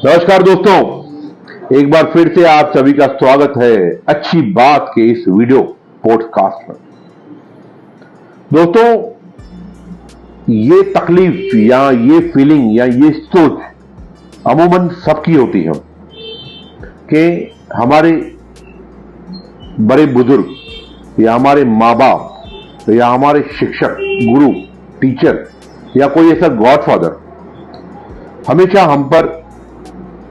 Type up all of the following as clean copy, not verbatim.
नमस्कार दोस्तों, एक बार फिर से आप सभी का स्वागत है अच्छी बात के इस वीडियो पॉडकास्ट में। दोस्तों, ये तकलीफ या ये फीलिंग या ये सोच अमूमन सबकी होती है कि हमारे बड़े बुजुर्ग या हमारे माँ बाप या हमारे शिक्षक, गुरु, टीचर या कोई ऐसा गॉडफादर हमेशा हम पर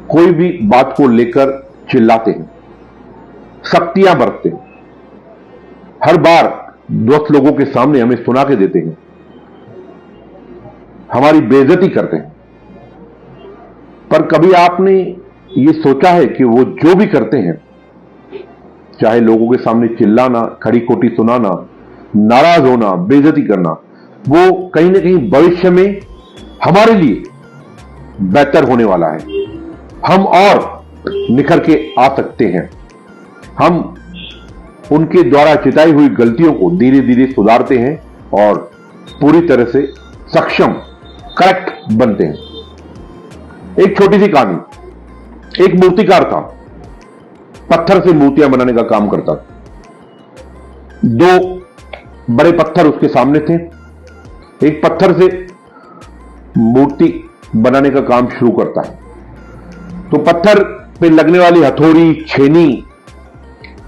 कोई भी बात को लेकर चिल्लाते हैं, सख्तियां बरतते हैं, हर बार दोस्त लोगों के सामने हमें सुना के देते हैं, हमारी बेइज्जती करते हैं। पर कभी आपने ये सोचा है कि वो जो भी करते हैं, चाहे लोगों के सामने चिल्लाना, खड़ी खोटी सुनाना, नाराज होना, बेइज्जती करना, वो कहीं ना कहीं भविष्य में हमारे लिए बेहतर होने वाला है। हम और निखर के आ सकते हैं। हम उनके द्वारा चिताई हुई गलतियों को धीरे धीरे सुधारते हैं और पूरी तरह से सक्षम, करेक्ट बनते हैं। एक छोटी सी कहानी। एक मूर्तिकार था, पत्थर से मूर्तियां बनाने का काम करता था। दो बड़े पत्थर उसके सामने थे। एक पत्थर से मूर्ति बनाने का काम शुरू करता है तो पत्थर पे लगने वाली हथौड़ी, छेनी,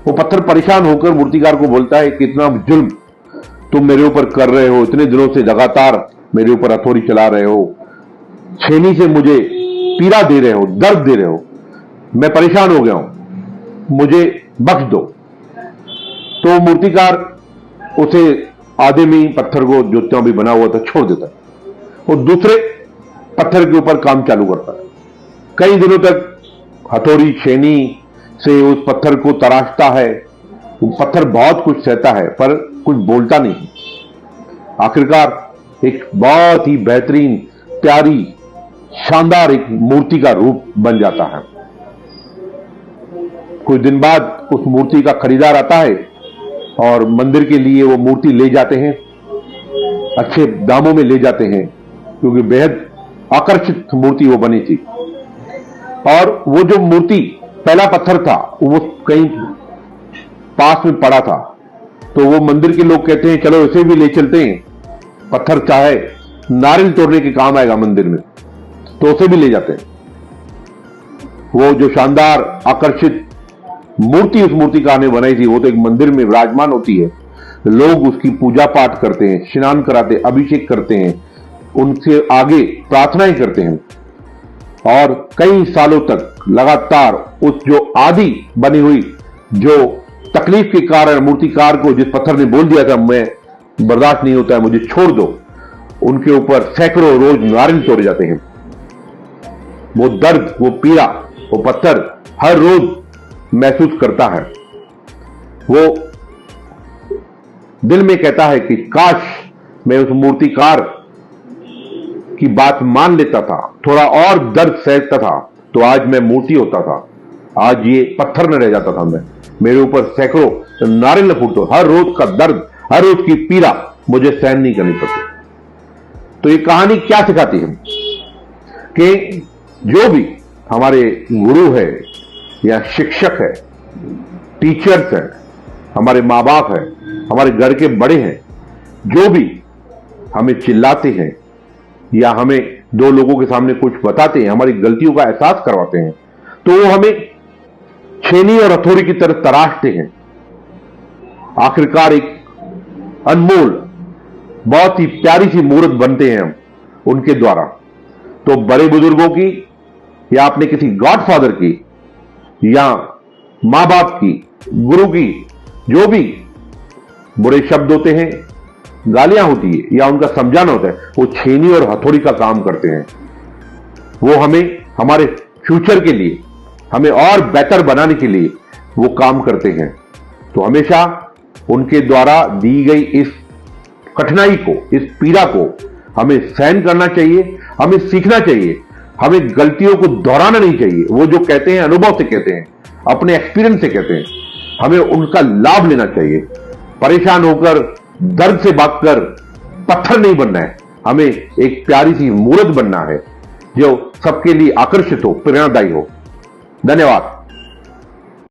वो पत्थर परेशान होकर मूर्तिकार को बोलता है कि इतना जुल्म तुम मेरे ऊपर कर रहे हो, इतने दिनों से लगातार मेरे ऊपर हथौड़ी चला रहे हो, छेनी से मुझे पीड़ा दे रहे हो, दर्द दे रहे हो, मैं परेशान हो गया हूं, मुझे बख्श दो। तो मूर्तिकार उसे आधे में ही पत्थर को जो त्यों भी बना हुआ था छोड़ देता है। वो दूसरे पत्थर के ऊपर काम चालू करता है। कई दिनों तक हथौड़ी, छेनी से उस पत्थर को तराशता है। वो पत्थर बहुत कुछ सहता है पर कुछ बोलता नहीं। आखिरकार एक बहुत ही बेहतरीन, प्यारी, शानदार एक मूर्ति का रूप बन जाता है। कुछ दिन बाद उस मूर्ति का खरीदार आता है और मंदिर के लिए वो मूर्ति ले जाते हैं। अच्छे दामों में ले जाते हैं क्योंकि बेहद आकर्षित मूर्ति वो बनी थी। और वो जो मूर्ति, पहला पत्थर था, वो कहीं पास में पड़ा था तो वो मंदिर के लोग कहते हैं चलो इसे भी ले चलते हैं, पत्थर चाहे नारियल तोड़ने के काम आएगा मंदिर में, तो उसे भी ले जाते हैं। वो जो शानदार आकर्षित मूर्ति उस मूर्तिकार ने बनाई थी, वो तो एक मंदिर में विराजमान होती है। लोग उसकी पूजा पाठ करते हैं, स्नान कराते, अभिषेक करते हैं, उनसे आगे प्रार्थनाएं करते हैं और कई सालों तक लगातार उस जो आदि बनी हुई जो तकलीफ के कारण मूर्तिकार को जिस पत्थर ने बोल दिया था मैं बर्दाश्त नहीं होता है, मुझे छोड़ दो, उनके ऊपर सैकड़ों रोज नारियल तोड़े जाते हैं। वो दर्द, वो पीड़ा, वो पत्थर हर रोज महसूस करता है। वो दिल में कहता है कि काश मैं उस मूर्तिकार की बात मान लेता था, थोड़ा और दर्द सहता था तो आज मैं मूर्ति होता था, आज ये पत्थर न रह जाता था। मैं, मेरे ऊपर सैकड़ों नारियल न फूटो, हर रोज का दर्द, हर रोज की पीड़ा मुझे सहन नहीं करनी पड़ती। तो ये कहानी क्या सिखाती है कि जो भी हमारे गुरु है या शिक्षक है, टीचर्स है, हमारे माँ बाप है, हमारे घर के बड़े हैं, जो भी हमें चिल्लाते हैं या हमें दो लोगों के सामने कुछ बताते हैं, हमारी गलतियों का एहसास करवाते हैं, तो वो हमें छेनी और हथौड़ी की तरह तराशते हैं। आखिरकार एक अनमोल, बहुत ही प्यारी सी मूर्त बनते हैं हम उनके द्वारा। तो बड़े बुजुर्गों की या अपने किसी गॉडफादर की या मां बाप की, गुरु की, जो भी बुरे शब्द होते हैं, गालियां होती है या उनका समझाना होता है, वो छेनी और हथौड़ी का काम करते हैं। वो हमें हमारे फ्यूचर के लिए, हमें और बेहतर बनाने के लिए वो काम करते हैं। तो हमेशा उनके द्वारा दी गई इस कठिनाई को, इस पीड़ा को हमें सहन करना चाहिए, हमें सीखना चाहिए, हमें गलतियों को दोहराना नहीं चाहिए। वो जो कहते हैं अनुभव से कहते हैं, अपने एक्सपीरियंस से कहते हैं, हमें उनका लाभ लेना चाहिए। परेशान होकर, दर्द से भागकर पत्थर नहीं बनना है, हमें एक प्यारी सी मूर्त बनना है। जो सबके लिए आकर्षित हो, प्रेरणादायी हो। धन्यवाद।